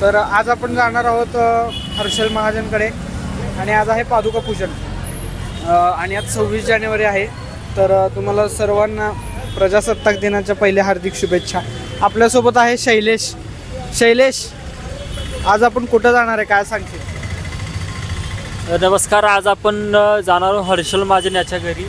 तर आज आपण जाणार आहोत हर्षल महाजनकडे आणि आज आहे पादुका पूजन आणि आज 26 जानेवारी आहे। तर तुम्हाला सर्वांना प्रजासत्ताक दिनाच्या पहिल्या हार्दिक शुभेच्छा। आपल्यासोबत आहे शैलेश। शैलेश, आज आपण कुठं जाणार आहे, काय सांगशील? नमस्कार, आज आपण जाणार आहोत हर्षल महाजन याच्या घरी।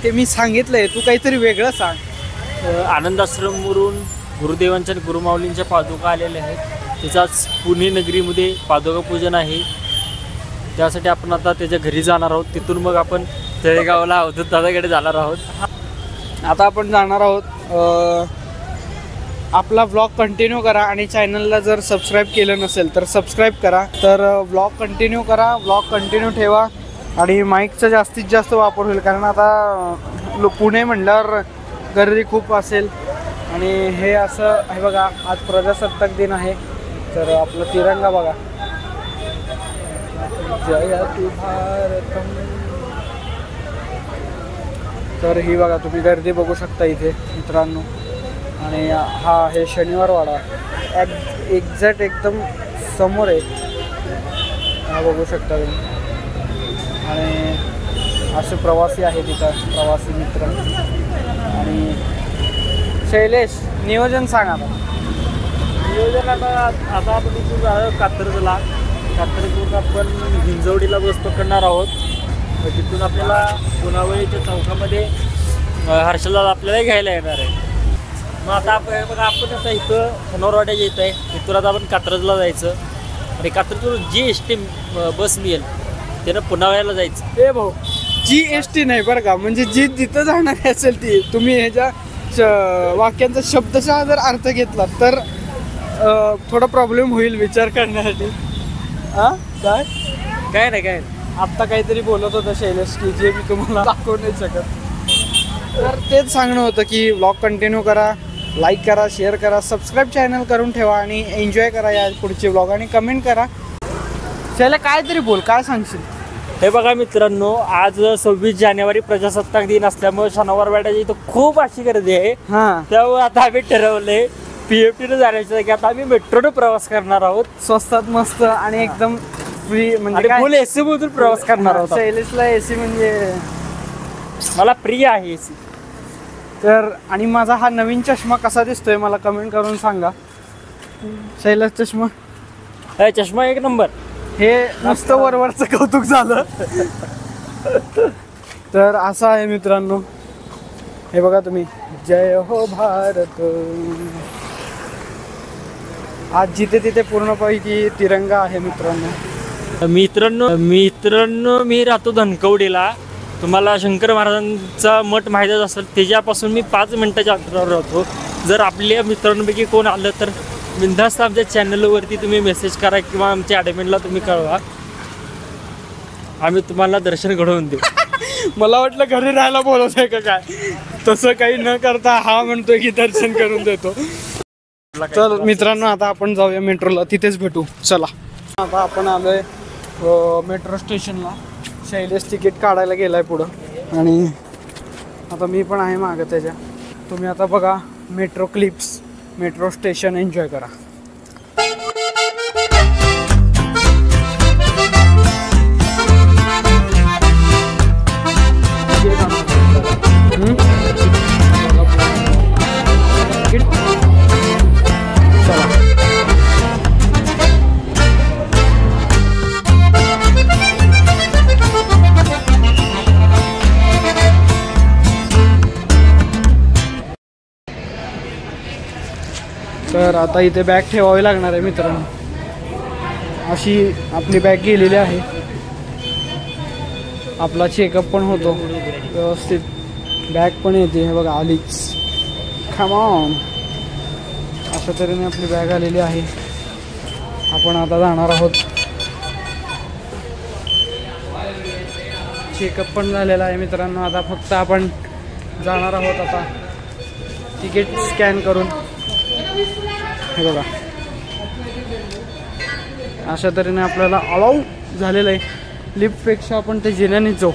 ते मी सांगितलंय, तू काहीतरी वेगळं सांग। आनंद आश्रमवरून गुरुदेवांच्या आणि गुरुमाऊलींच्या पादुका आलेल्या आहेत। त्याचाच पुणे नगरीमध्ये पादुका पूजन आहे, त्यासाठी आपण आता त्याच्या घरी जाणार आहोत। तिथून मग आपण तळेगावला अवधूत दादाकडे जाणार आहोत। आता आपण जाणार आहोत। आपला व्लॉग कंटिन्यू करा आणि चॅनलला जर सबस्क्राईब केलं नसेल तर सबस्क्राईब करा। तर व्लॉग कंटिन्यू करा, व्लॉग कंटिन्यू ठेवा आणि माईकचा जास्तीत जास्त वापर होईल, कारण आता पुणे म्हणल्यावर गर्दी खूप असेल। आणि हे असं आहे बघा, आज प्रजासत्ताक दिन आहे, तर आपला तिरंगा बघा, जयतु भारतम। तर ही बघा, तुम्ही गर्दी बघू शकता इथे मित्रांनो। आणि हा आहे शनिवार वाडा, एक्झॅक्ट एकदम समोर आहे, हा बघू शकता तुम्ही। आणि असे प्रवासी आहे तिथं, प्रवासी मित्र। आणि शैलेश, नियोजन सांगा आता। नियोजन आता आपण तिथून जाणार कात्रजला, कात्रजवरून आपण हिंजवडीला बस पकडणार आहोत। तिथून आपल्याला पुनावळीच्या चौकामध्ये हर्षलला आपल्याला घ्यायला येणार आहे। मग आता आपण आता इथं सनोरवाड्याच्या येत आहे, तिथून आता आपण कात्रजला जायचं आणि कात्रजवरून GST बस मिळेल त्यानं पुनावळ्याला जायचं। ए भाऊ, GST नाही बरं का, म्हणजे जी जिथं जाणार असेल ती, तुम्ही ह्याच्या वाक्यांचा शब्दशः जर अर्थ घेतला तर थोडा प्रॉब्लेम होईल विचार करण्यासाठी। हां, काय नाही आत्ता काहीतरी बोलत होतं शैलेश की जे मी तुम्हाला दाखवू नाही शकत। तर तेच सांगणं होतं की व्लॉग कंटिन्यू करा, लाईक करा, शेअर करा, सबस्क्राईब चॅनल करून ठेवा आणि एन्जॉय करा या पुढचे व्लॉग आणि कमेंट करा। शैलेश, काहीतरी बोल, काय सांगशील? हे बघा मित्रांनो, आज 26 जानेवारी प्रजासत्ताक दिन असल्यामुळे शनिवार वाड्याची इथं खूप अशी गर्दी आहे। त्यामुळे आता आम्ही ठरवलंय PFTनं जाण्याचं की आता आम्ही मेट्रोनं प्रवास करणार आहोत, स्वस्तात मस्त आणि एकदम फ्री, म्हणजे फुल AC मधून प्रवास करणार आहोत। शैलेशला AC म्हणजे मला प्रिय आहे AC। तर आणि माझा हा नवीन चष्मा कसा दिसतोय मला कमेंट करून सांगा। शैलेश, चष्मा एक नंबर। हे नुसतं वरवरचं कौतुक झालं। तर असं आहे मित्रांनो, हे बघा तुम्ही, जय हो भारत। आज जिथे तिथे पूर्णपैकी तिरंगा आहे मित्रांनो। मित्रांनो मी राहतो धनकवडीला। तुम्हाला शंकर महाराजांचा मठ माहीतच असेल, त्याच्यापासून मी 5 मिनिटाच्या अंतरावर राहतो। जर आपल्या मित्रांपैकी कोण आलं तर बिनधास्त आमच्या चॅनलवरती तुम्ही मेसेज करा किंवा आमच्या ॲडमिनला तुम्ही कळवा, आम्ही तुम्हाला दर्शन घडवून देऊ। मला वाटलं घरी राहायला बोलवत आहे का काय, तसं काही न करता हा म्हणतोय की दर्शन करून देतो। तर मित्रांनो, आता आपण जाऊया मेट्रोला, तिथेच भेटू, चला। आता आपण आलोय मेट्रो स्टेशनला। शैलेश तिकीट काढायला गेलाय पुढं आणि आता मी पण आहे मागं त्याच्या। तुम्ही आता बघा metro clips, metro station enjoy करा। तर आता इथे बॅग ठेवावी लागणार आहे मित्रांनो। अशी आपली बॅग गेलेली आहे, आपला चेकअप पण होतो व्यवस्थित, बॅग पण येते, हे बघा आलीच, कम ऑन। अशा तऱ्हेने आपली बॅग आलेली आहे। आपण आता जाणार आहोत, चेकअप पण झालेला आहे मित्रांनो। आता फक्त आपण जाणार आहोत आता तिकीट स्कॅन करून, हे बघा अशा तऱ्हेने आपल्याला अलाउ झालेलं आहे। लिफ्टपेक्षा आपण ते जिन्यानेच जाऊ,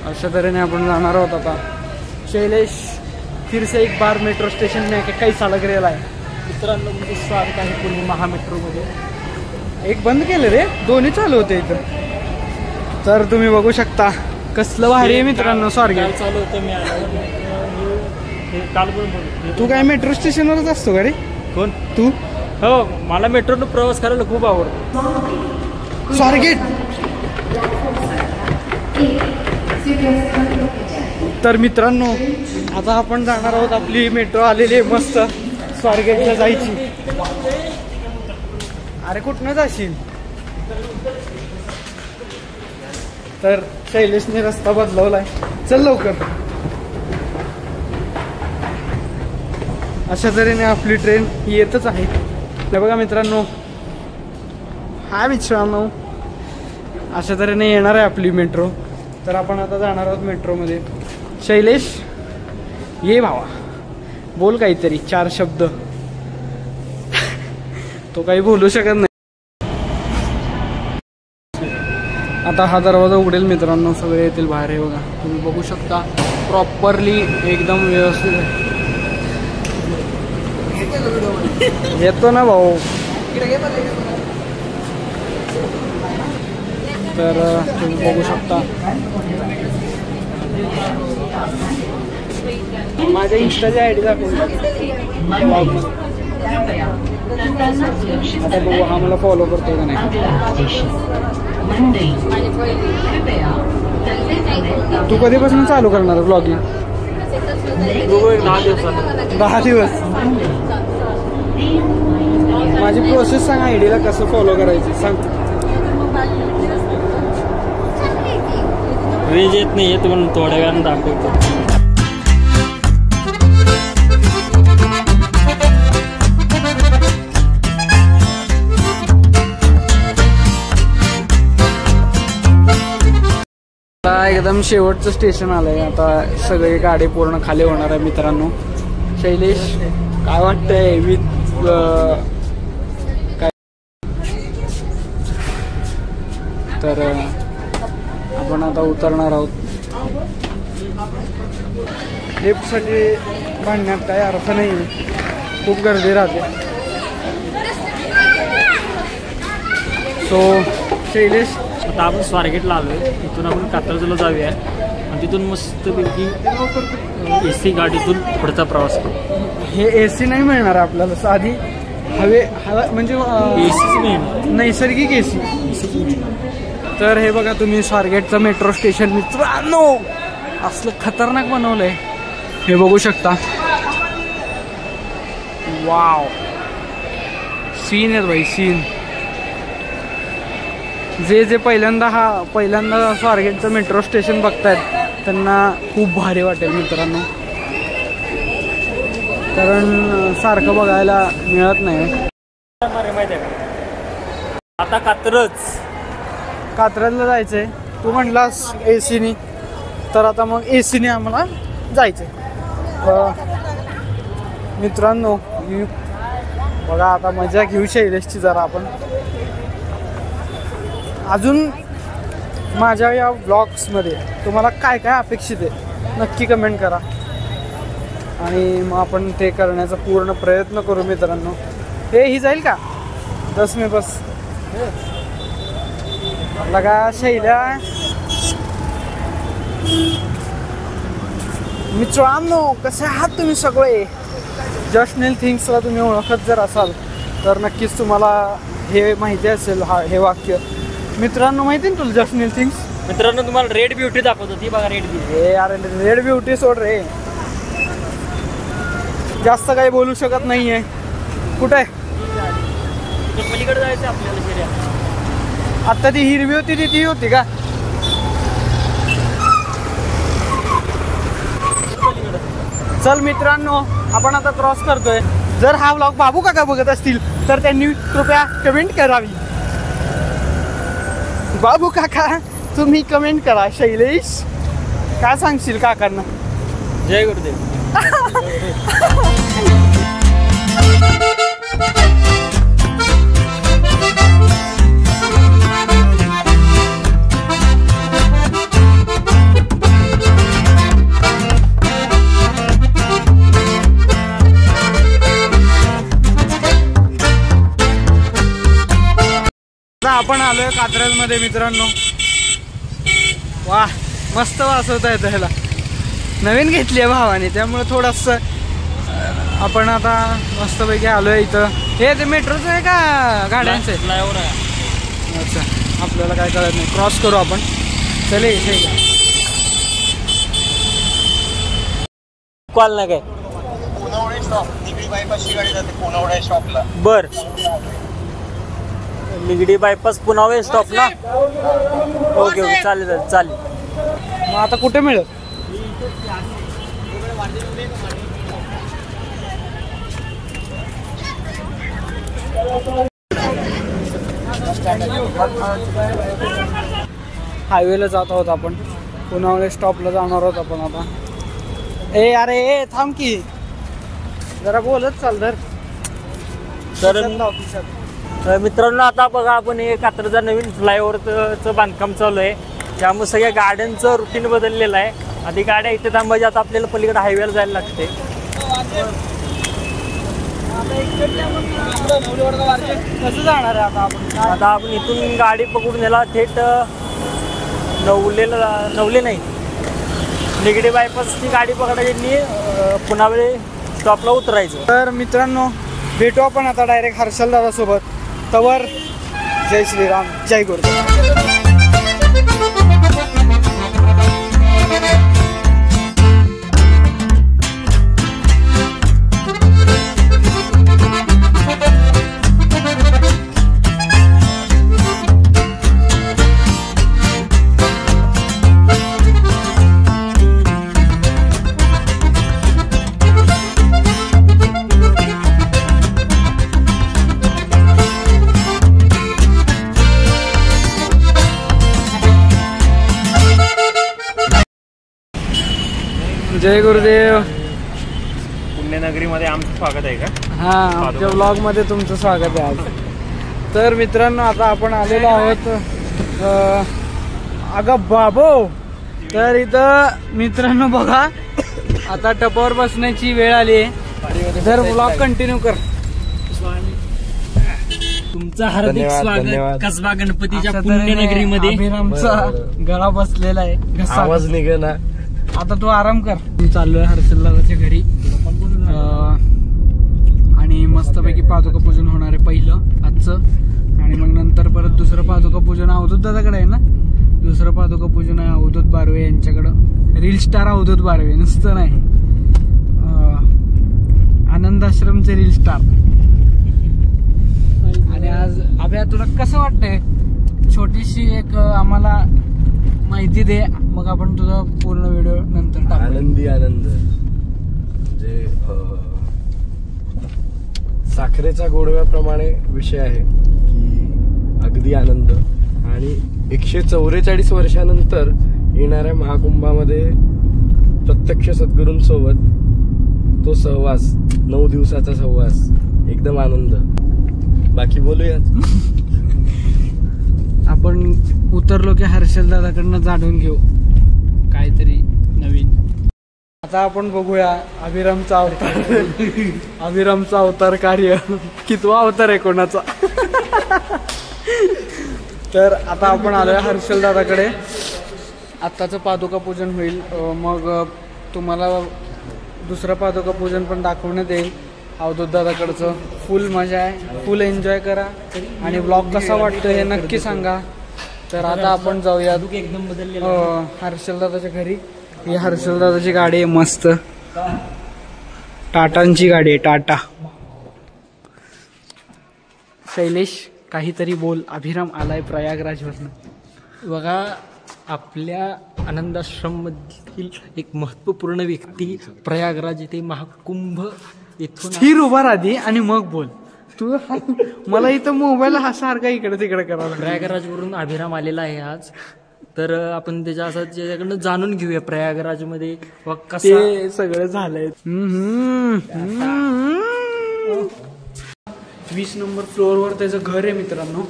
अशा तऱ्हेने आपण जाणार आहोत आता। शैलेश फिर से एक बार मेट्रो स्टेशन में आके कैसा लग रेला आहे. मित्रांनो तुमचं स्वागत आहे पुणे महामेट्रोमध्ये. एक बंद केलं रे, दोन्ही चालू होते इथं. तर तुम्ही बघू शकता कसलं भारी आहे मित्रांनो स्वारगेट. चालू होतं मी हे काल पण तू काय मेट्रो स्टेशनवरच असतो का रे? कोण तू? हो, मला मेट्रोनं प्रवास करायला खूप आवडतो. स्वारगेट. तर मित्रांनो आता आपण जाणार आहोत, आपली मेट्रो आलेली आहे मस्त स्वारगेटला जायची. अरे कुठनं जाशील? तर शैलेशने रस्ता बदलवलाय, चल लवकर. अशा तऱ्हेने आपली ट्रेन येतच आहे. हे बघा मित्रांनो, हा मित्रांनो अशा तऱ्हेने येणार आहे आपली मेट्रो. तर आपण आता जाणार आहोत मेट्रोमध्ये. शैलेश ये भावा, बोल काहीतरी 4 शब्द. तो काही बोलू शकत नाही. आता हा दरवाजा उघडेल मित्रांनो, सगळे येतील बाहेर. हे बघा तुम्ही बघू शकता प्रॉपरली एकदम व्यवस्थित येतो ना भाऊ. तर तुम्ही बघू शकता माझ्या इंस्टाची आयडी दाखवून. आता बघू हा मला फॉलो करतो का नाही. तू कधीपासून चालू करणार ब्लॉगिंग? 10 दिवस. माझी प्रोसेस सांग, आयडीला कसं फॉलो करायची सांग. रेंज येत नाही येत म्हणून थोड्या वेळानं दाखवतो. एकदम शेवटचं स्टेशन आलंय. आता सगळी गाडी पूर्ण खाली होणार आहे मित्रांनो. शैलेश काय वाटतंय विथ काय? तर आपण आता उतरणार आहोत. लिफ्टसाठी भांडण्यात काही अर्थ नाही, खूप गर्दी राहते. सो शैलेश आता आपण स्वारगेटला आलोय. इथून आपण कात्रजला जाऊया आणि तिथून मस्तपैकी AC गाडीतून पुढचा प्रवास करू. हे AC नाही मिळणार आपल्याला, साधी हवा म्हणजे ACच मिळणार, नैसर्गिक AC. तर हे बघा तुम्ही स्वारगेटचं मेट्रो स्टेशन मित्रांनो असलं खतरनाक बनवलंय. हे बघू शकता. वाव, सीन आहेत भाई, सीन. जे पहिल्यांदा स्वारगेटचं मेट्रो स्टेशन बघतायत त्यांना खूप भारी वाटेल मित्रांनो, कारण सारखं बघायला मिळत नाही. माहिती आहे का, आता कात्रजला जायचंय. तू म्हणलास AC नी, तर आता मग AC नी आम्हाला जायचंय मित्रांनो. बघा आता मजा घेऊ शैलेशची जरा आपण. अजून माझ्या या व्लॉग्समध्ये तुम्हाला काय काय अपेक्षित आहे नक्की कमेंट करा आणि मग आपण ते करण्याचा पूर्ण प्रयत्न करू मित्रांनो. ही जाईल का 10 में बस लगा शैल्या. मित्रांनो कसे आहात तुम्ही सगळे? जशनेल थिंग्सला तुम्ही ओळखत जर असाल तर नक्कीच तुम्हाला हे माहिती असेल. हे वाक्य मित्रांनो माहिती ना तुला, जशनेल थिंग्स. मित्रांनो तुम्हाला रेड ब्युटी दाखवतो, ती बघा रेड ब्युटी. हे अरे रेड ब्युटी सोड रे, जास्त काही बोलू शकत नाहीये. कुठे आहे पलीकडे जायचं आपल्याला शर्यत. आता ती हिरवी होती ती होती का? चल मित्रांनो आपण आता क्रॉस करतोय. जर हा व्लॉग बाबू काका बघत असतील तर त्यांनी कृपया कमेंट करावी. बाबू काका तुम्ही कमेंट करा. शैलेश काय सांगशील काकांना? जय गुरुदेव. आपण आलोय कात्रज मध्ये मित्रांनो. वा मस्त वाचवता येतं ह्याला. नवीन घेतली आहे भावाने त्यामुळे थोडस आपण आता मस्तपैकी आलोय इथं. हे ते मेट्रोचं आहे का गाड्यांचं आहे? फ्लायओव्हर आहे. अच्छा आपल्याला काय कळत नाही. क्रॉस करू आपण. चले कॉल नाही काय पुनवडे स्टॉप निगडी बायपासची गाडी जाते पुनवडे स्टॉपला. बर निगडी बायपास पुनावळे स्टॉप ना. ओके ओके चालेल चालेल. मग आता कुठे मिळेल? हायवेला जात आहोत आपण. पुनावळे स्टॉपला जाणार आहोत आपण आता. ए अरे ए थांब की जरा बोलत चाल धर. तर मित्रांनो आता बघा आपण हे कात्रजचा नवीन फ्लायओव्हरचं बांधकाम चालू आहे. त्यामुळे सगळ्या गाड्यांचं रुटीन बदललेलं आहे. आधी गाड्या इथे थांबायच्या आता आपल्याला पलीकडे हायवेला जायला लागते. कसं जाणार आहे आता आपण? आता आपण इथून गाडी पकडून याला थेट नवले नाही निगडी बायपासची गाडी पकडायची पुनावळे स्टॉपला उतरायचं. तर मित्रांनो भेटू आपण आता डायरेक्ट हर्षल दादा सोबत. तवर जय श्रीराम जय गुरुदेव. जय गुरुदेव. पुण्यनगरीमध्ये आमचं स्वागत आहे का? हा आमच्या ब्लॉग मध्ये तुमचं स्वागत आहे आज. तर मित्रांनो आता आपण आलेलो आहोत अगं बाबो. तर इथं मित्रांनो बघा आता टपावर बसण्याची वेळ आली आहे. तर ब्लॉग कंटिन्यू कर. तुमचं हार्दिक स्वागत धन्यवाद. कसबा गणपतीच्या पुण्यनगरीमध्ये. अभिरामचा गळा बसलेला आहे. घसा. आवाज निघे ना. आता तू आराम कर. चाललोय हर्षलदादाच्या घरी आणि मस्तपैकी पादुका पूजन होणार आहे पहिलं आजचं. आणि मग नंतर परत दुसरं पादुका पूजन अवधूत दादाकडे आहे ना. दुसरं पादुका पूजन आहे अवधूत बारवे यांच्याकडं. रील स्टार अवधूत बारवे नुसतं नाही आनंद आश्रमचे रील स्टार. आणि आज अभ्या तुला कसं वाटतंय? छोटीशी एक आम्हाला माहिती दे मग आपण तुझा पूर्ण व्हिडिओ नंतर टाकू. आनंदी आनंद म्हणजे साखरेचा गोडव्याप्रमाणे विषय आहे की अगदी आनंद. आणि 144 वर्षानंतर येणाऱ्या महाकुंभामध्ये प्रत्यक्ष सद्गुरूंसोबत तो सहवास 9 दिवसाचा सहवास एकदम आनंद. बाकी बोलूयात. आपण उतरलो की हर्षल दादाकडनं जाणून घेऊ काहीतरी नवीन. आता आपण बघूया अभिरामचा अवतार. अभिरामचा अवतार कार्य कितवा अवतार आहे कोणाचा. तर आता आपण आलोय हर्षल दादाकडे. आत्ताचं पादुका पूजन होईल मग तुम्हाला दुसरं पादुका पूजन पण दाखवण्यात येईल अवधूत दादाकडचं. फुल मजा आहे. फुल एन्जॉय करा आणि ब्लॉग कसा वाटतो हे नक्की सांगा. तर आता आपण जाऊया एकदम बदलले हर्षल दादाच्या घरी. ही हर्षल दादाची गाडी आहे मस्त. टाटांची गाडी आहे टाटा. शैलेश काहीतरी बोल. अभिराम आलाय प्रयागराजवरनं. बघा आपल्या आनंदाश्रम मधील एक महत्वपूर्ण व्यक्ती प्रयागराज येथे महाकुंभ इथून स्थिर उभा राधी आणि मग बोल. तू मला इथं मोबाईल हा सारखा इकडे तिकडे करावा. प्रयागराजवरून अभिराम आलेला आहे आज. तर आपण त्याच्याकडनं जाणून घेऊया प्रयागराजमध्ये ते सगळं झालंय. 20 नंबर फ्लोअरवर त्याचं घर आहे मित्रांनो.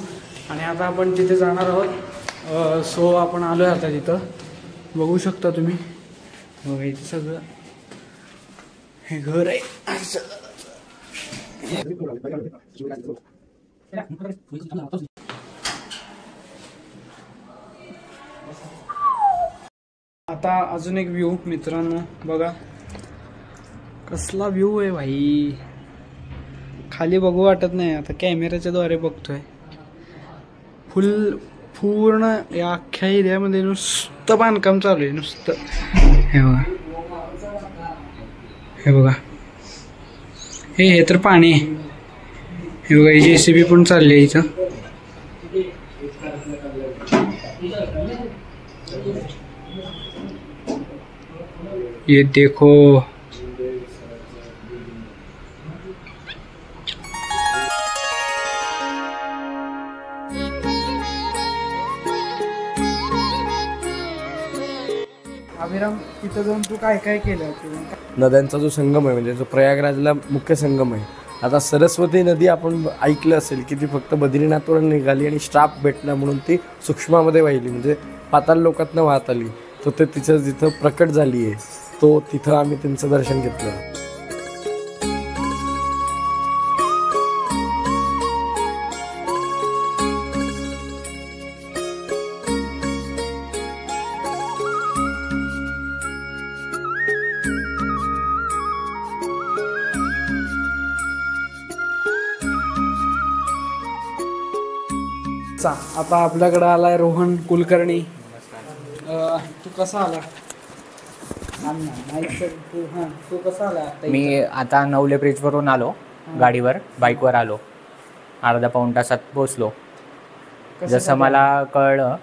आणि आता आपण तिथे जाणार आहोत. सो आपण आलोय आता तिथं. बघू शकता तुम्ही इथे सगळं हे घर आहे. आता अजून एक व्ह्यू मित्रांनो बघा, कसला व्ह्यू आहे भाई, खाली बघू वाटत नाही. आता कॅमेऱ्याच्या द्वारे बघतोय. पूर्ण या अख्ख्या एरियामध्ये नुसतं बांधकाम चालू आहे, नुसतं. हे बघा, हे बघा, हे तर पाणी आहे. हे बघा, JCB पण चालली आहे इथं. ये देखो, अभिराम तिथं जाऊन तू काय काय केलं? नद्यांचा जो संगम आहे म्हणजे जो प्रयागराजला मुख्य संगम आहे. आता सरस्वती नदी आपण ऐकलं असेल की ती फक्त बद्रीनाथवरून निघाली आणि श्राप भेटला म्हणून ती सूक्ष्मामध्ये वाहिली, म्हणजे पाताळ लोकातनं वाहत आली. तो ते तिचं जिथं प्रकट झाली आहे, तो तिथं आम्ही त्यांचं दर्शन घेतलं. आता आपल्याकडे आलाय रोहन कुलकर्णी. तू कसा आला? तू कसा आला? मी आता नवले ब्रिजवरून आलो, गाडीवर बाईकवर आलो, अर्धा पाऊण तासात पोचलो. जसं मला कळलं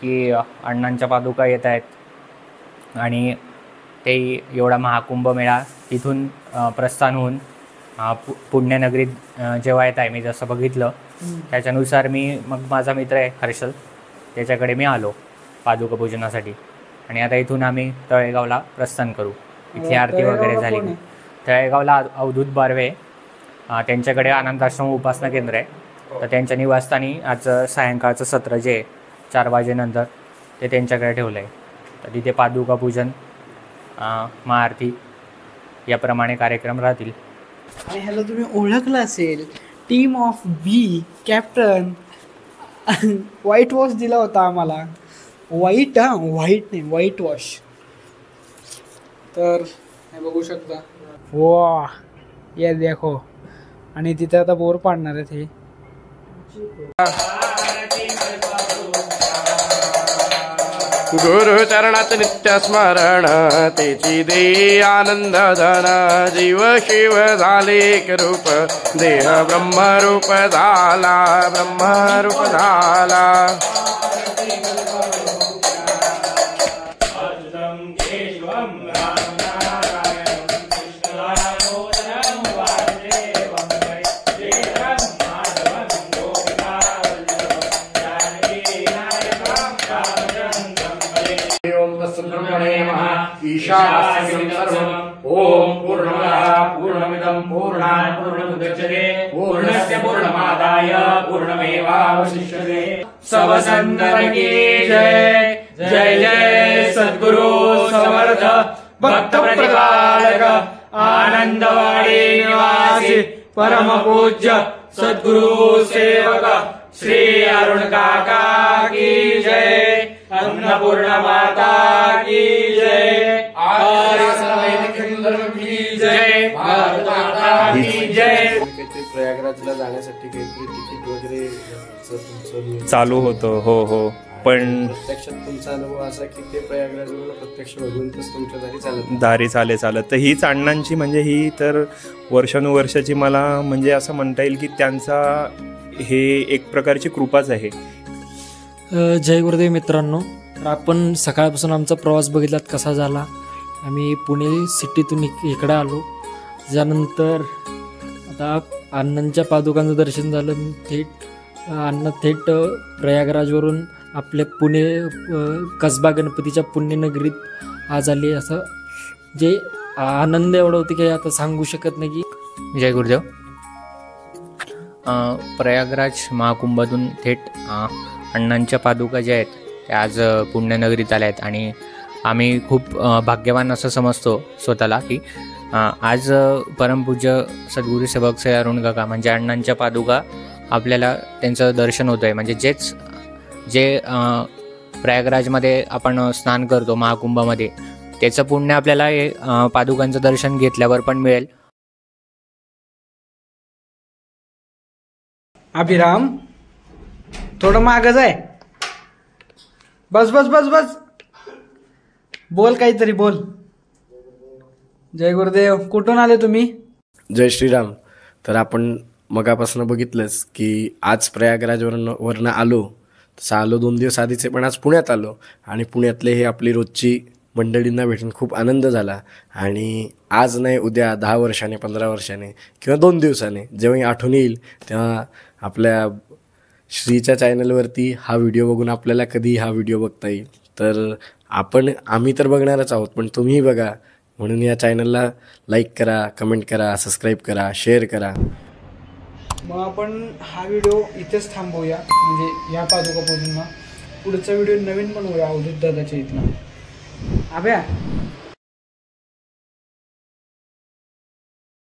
की अण्णांच्या पादुका येत आहेत आणि ते एवढा महाकुंभमेळा तिथून प्रस्थान होऊन पुण्यनगरीत जेव्हा येत आहे, मी जसं बघितलं त्याच्यानुसार मी मग माझा मित्र आहे हर्षल, त्याच्याकडे मी आलो पादुका पूजनासाठी. आणि आता इथून आम्ही तळेगावला प्रस्थान करू. इथली आरती वगैरे झाली. तळेगावला अवधूत बारवे त्यांच्याकडे आनंद आश्रम उपासना केंद्र आहे, तर त्यांच्या निवासस्थानी आज सायंकाळचं सत्र जे 4 वाजेनंतर ते त्यांच्याकडे ठेवलं आहे. तर तिथे पादुका पूजन, महाआरती याप्रमाणे कार्यक्रम राहतील. आणि ह्याला तुम्ही ओळखलं असेल, team of B captain whitewash दिला होता आम्हाला. व्हाईट नाही, व्हाईट वॉश. तर हे बघू शकता. वा ये देखो. आणि तिथे आता बोर पाडणार आहेत हे. गुरुचरणात नित्य स्मरण तेची दे आनंद धन. जीव शिव झाले रूप, देह ब्रह्मरूप झाला, ब्रह्मरूप झाला. ईशावास्यं सर्वम् ओम पूर्णमदः पूर्णमिदं पूर्णात् पूर्णमुदच्यते पूर्णस्य पूर्णमादाय पूर्णमेवावशिष्यते. सबसंतर की जय. जय जय सद्गुरु समर्थ भक्त प्रतिपालक आनंदवाडी निवासी परम पूज्य सद्गुरु सेवक श्री अरुण काका की जय. अन्नपूर्णा माता की जय. आर्य समाज की जय. भारत माता की जय. प्रयागराजला जाण्यासाठी काहीतरी तिकीट वगैरे चालू होतं. हो पण प्रत्यक्षात तुमचा अनुभव असा की ते प्रयागराजवरून प्रत्यक्ष बघूनच तुमच्या दारी चालत तर हीच अण्णांची म्हणजे ही तर वर्षानुवर्षाची मला म्हणजे असं म्हणता येईल की त्यांचा हे एक प्रकारची कृपाच आहे. जय गुरुदेव मित्रांनो. तर आपण सकाळपासून आमचा प्रवास बघितलात कसा झाला. आम्ही पुणे सिटीतून इकडं आलो. त्याच्यानंतर आता अण्णांच्या पादुकांचं दर्शन झालं. अण्णा थेट प्रयागराजवरून आपल्या पुणे कसबा गणपतीच्या पुण्यनगरीत आज आले. असं जे आनंद एवढा होते की आता सांगू शकत नाही की. जय गुरुदेव. प्रयागराज महाकुंभातून थेट अण्णांच्या पादुका ज्या आहेत त्या आज पुण्यनगरीत आल्या आहेत आणि आम्ही खूप भाग्यवान असं समजतो स्वतःला की आज परमपूज्य सद्गुरू सेवक श्री अरुण काका म्हणजे अण्णांच्या पादुका आपल्याला त्यांचं दर्शन होतं आहे. म्हणजे जे प्रयागराजमध्ये आपण स्नान करतो महाकुंभामध्ये, त्याचं पुण्य आपल्याला हे पादुकांचं दर्शन घेतल्यावर पण मिळेल. अभिराम थोडं मागच आहे. बस बस बस बस, बोल काहीतरी बोल. जय गुरुदेव. कुठून आले तुम्ही? जय श्रीराम. तर आपण मगापासून बघितलंच की आज प्रयागराजवरनं आलो, तसं आलो 2 दिवस आधीचे, पण आज पुण्यात आलो आणि पुण्यातले हे आपली रोजची मंडळींना भेटून खूप आनंद झाला. आणि आज नाही उद्या 10 वर्षाने 15 वर्षाने किंवा 2 दिवसाने जेव्हा ही आठवण येईल तेव्हा आपल्या श्रीच्या चॅनलवरती हा व्हिडिओ बघून आपल्याला कधी हा व्हिडिओ बघता येईल. तर आम्ही तर बघणारच आहोत, पण तुम्हीही बघा. म्हणून या चॅनलला लाईक करा, कमेंट करा, सबस्क्राईब करा, शेअर करा. मग आपण हा व्हिडिओ इथेच थांबवूया, म्हणजे या पादुका पूजन. पुढचा व्हिडिओ नवीन बनवूया अवधूत दादाच्या इथनं. अभ्या